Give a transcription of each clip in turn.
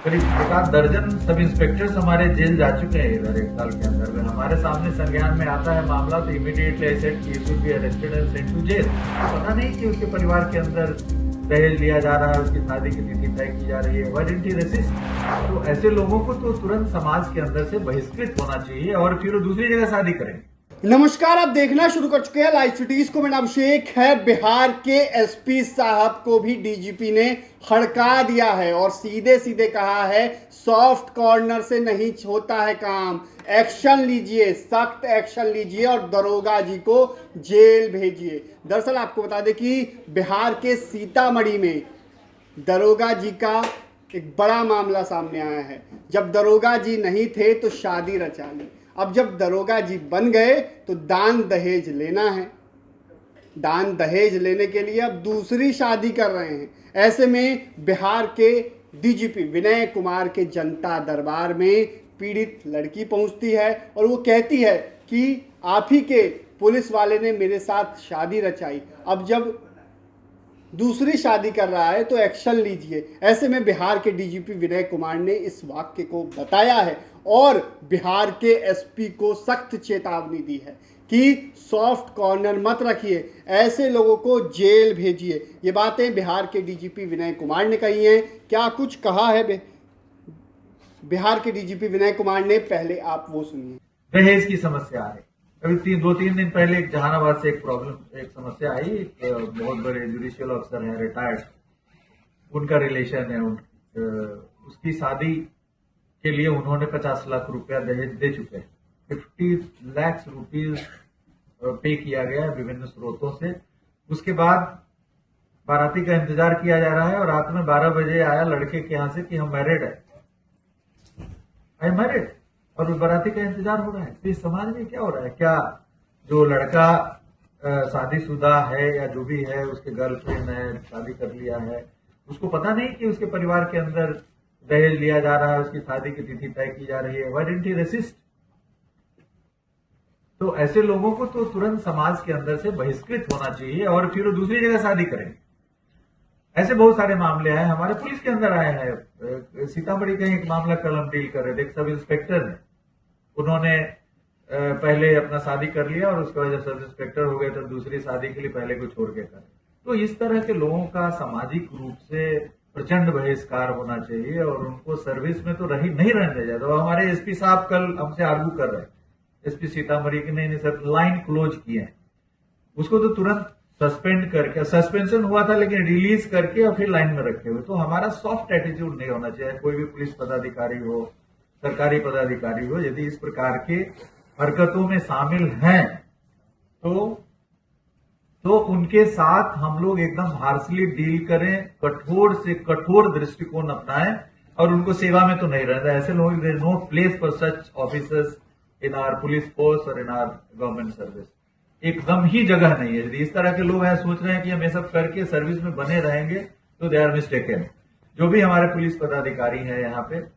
करीब एक आध दर्जन सब इंस्पेक्टर्स हमारे जेल जा चुके हैं इधर 1 साल के अंदर में। हमारे सामने संज्ञान में आता है मामला तो immediately I said he should be arrested and sent to jail. पता नहीं कि उसके परिवार के अंदर दहेज लिया जा रहा है, उसकी शादी की तिथि तय की जा रही है, व्हाई डिडंट ही रेसिस्ट? तो ऐसे लोगों को तो तुरंत समाज के अंदर से बहिष्कृत होना चाहिए और फिर वो दूसरी जगह शादी करें। नमस्कार, आप देखना शुरू कर चुके हैं लाइव सिटीज को। मेरा नाम अभिषेक है। बिहार के एसपी साहब को भी डीजीपी ने हड़का दिया है और सीधे सीधे कहा है सॉफ्ट कॉर्नर से नहीं होता है काम, एक्शन लीजिए, सख्त एक्शन लीजिए और दरोगा जी को जेल भेजिए। दरअसल आपको बता दें कि बिहार के सीतामढ़ी में दरोगा जी का एक बड़ा मामला सामने आया है। जब दरोगा जी नहीं थे तो शादी रचा ली, अब जब दरोगा जी बन गए तो दान दहेज लेना है। दान दहेज लेने के लिए अब दूसरी शादी कर रहे हैं। ऐसे में बिहार के डीजीपी विनय कुमार के जनता दरबार में पीड़ित लड़की पहुंचती है और वो कहती है कि आप ही के पुलिस वाले ने मेरे साथ शादी रचाई, अब जब दूसरी शादी कर रहा है तो एक्शन लीजिए। ऐसे में बिहार के डीजीपी विनय कुमार ने इस वाक्य को बताया है और बिहार के एसपी को सख्त चेतावनी दी है कि सॉफ्ट कॉर्नर मत रखिए, ऐसे लोगों को जेल भेजिए। ये बातें बिहार के डीजीपी विनय कुमार ने कही हैं। क्या कुछ कहा है बिहार के डीजीपी विनय कुमार ने, पहले आप वो सुनिए। दहेज की समस्या है। अभी 2-3 दिन पहले एक जहानाबाद से एक समस्या आई। एक बहुत बड़े जुडिशियल अफसर है, रिटायर्ड, उनका रिलेशन है, उसकी शादी के लिए उन्होंने 50 लाख रुपया दहेज दे चुके हैं। 50 लाख रुपीज पे किया गया है विभिन्न स्रोतों से। उसके बाद बाराती का इंतजार किया जा रहा है और रात में 12 बजे आया लड़के के यहां से कि हम मैरिड है, आई मैरिड, और बाराती का इंतजार हो रहा है। तो इस समाज में क्या हो रहा है? क्या जो लड़का शादीशुदा है या जो भी है, उसके गर्लफ्रेंड है, शादी कर लिया है, उसको पता नहीं कि उसके परिवार के अंदर दहेज लिया जा रहा है, उसकी शादी की तिथि तय की जा रही है, व्हाई डिडंट ही रेसिस्ट? तो ऐसे लोगों को तो तुरंत समाज के अंदर से बहिष्कृत होना चाहिए और फिर वो दूसरी जगह शादी करें। ऐसे बहुत सारे मामले आए, हमारे पुलिस के अंदर आए हैं। सीतामढ़ी का एक मामला कल हम डील कर रहे थे। एक सब इंस्पेक्टर है, उन्होंने पहले अपना शादी कर लिया और उसके बाद जब सब इंस्पेक्टर हो गए तो दूसरी शादी के लिए पहले को छोड़ के कर। तो इस तरह के लोगों का सामाजिक रूप से प्रचंड बहिष्कार होना चाहिए और उनको सर्विस में तो नहीं रहने दिया। तो हमारे एसपी साहब कल हमसे आर्गू कर रहे हैं, एसपी सीतामढ़ी के, नहीं सर लाइन क्लोज किए हैं, उसको तो तुरंत सस्पेंड करके, सस्पेंशन हुआ था लेकिन रिलीज करके और फिर लाइन में रखे हुए। तो हमारा सॉफ्ट एटीट्यूड नहीं होना चाहिए। कोई भी पुलिस पदाधिकारी हो, सरकारी पदाधिकारी हो, यदि इस प्रकार के हरकतों में शामिल हैं तो उनके साथ हम लोग एकदम हार्शली डील करें, कठोर से कठोर दृष्टिकोण अपनाएं और उनको सेवा में तो नहीं रहता। ऐसे लोग, there is no place for such officers in our police force और इन आवर गवर्नमेंट सर्विस। एकदम ही जगह नहीं है। यदि इस तरह के लोग हैं, सोच रहे हैं कि हम ये सब करके सर्विस में बने रहेंगे, तो दे आर मिस्टेकन। जो भी हमारे पुलिस पदाधिकारी हैं, यहाँ पे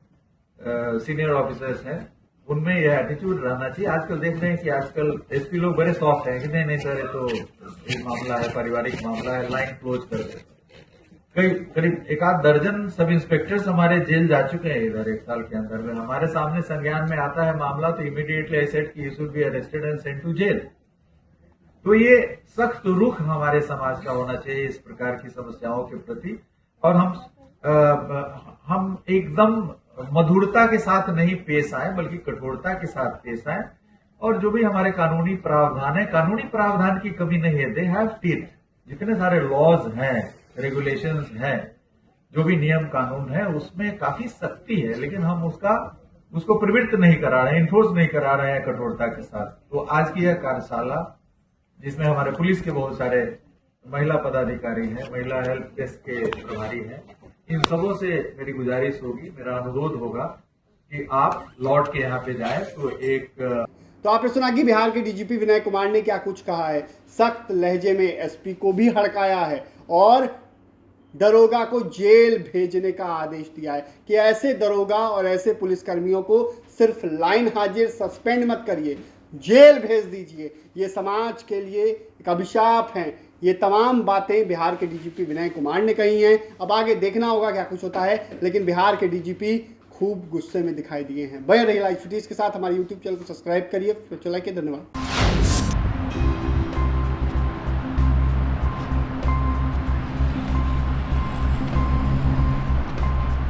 सीनियर ऑफिसर्स हैं, उनमें यह एटीट्यूड रहना चाहिए। आजकल देख रहे हैं कि आजकल एसपी लोग बड़े सॉफ्ट हैं कि नहीं सर ये तो एक मामला है, पारिवारिक मामला है, लाइन क्लोज कर दे। करीब एक आध दर्जन सब इंस्पेक्टर्स हमारे जेल जा चुके हैं इधर 1 साल के अंदर में। हमारे सामने संज्ञान में आता है मामला तो immediately I said he should be arrested and sent to jail. तो ये सख्त रुख हमारे समाज का होना चाहिए इस प्रकार की समस्याओं के प्रति और हम एकदम मधुरता के साथ नहीं पेश आए बल्कि कठोरता के साथ पेश आए। और जो भी हमारे कानूनी प्रावधान है, कानूनी प्रावधान की कमी नहीं है, दे हैव टीथ। जितने सारे लॉज हैं, रेगुलेशंस हैं, जो भी नियम कानून है, उसमें काफी सख्ती है, लेकिन हम उसको प्रवृत्त नहीं करा रहे हैं, इन्फोर्स नहीं करा रहे हैं कठोरता के साथ। तो आज की यह कार्यशाला, जिसमें हमारे पुलिस के बहुत सारे महिला पदाधिकारी हैं, महिला हेल्प डेस्क के प्रभारी हैं, इन सबों से मेरी गुजारिश होगी, मेरा अनुरोध होगा कि आप लौट के यहाँ पे जाए। तो आपने सुना कि बिहार के डीजीपी विनय कुमार ने क्या कुछ कहा है। सख्त लहजे में एसपी को भी हड़काया है और दरोगा को जेल भेजने का आदेश दिया है कि ऐसे दरोगा और ऐसे पुलिसकर्मियों को सिर्फ लाइन हाजिर सस्पेंड मत करिए, जेल भेज दीजिए। ये समाज के लिए एक अभिशाप है ये तमाम बातें बिहार के डीजीपी विनय कुमार ने कही हैं। अब आगे देखना होगा क्या कुछ होता है, लेकिन बिहार के डीजीपी खूब गुस्से में दिखाई दिए हैं। बने रहिए लाइव सिटीज के साथ, हमारे यूट्यूब चैनल को सब्सक्राइब करिए, धन्यवाद।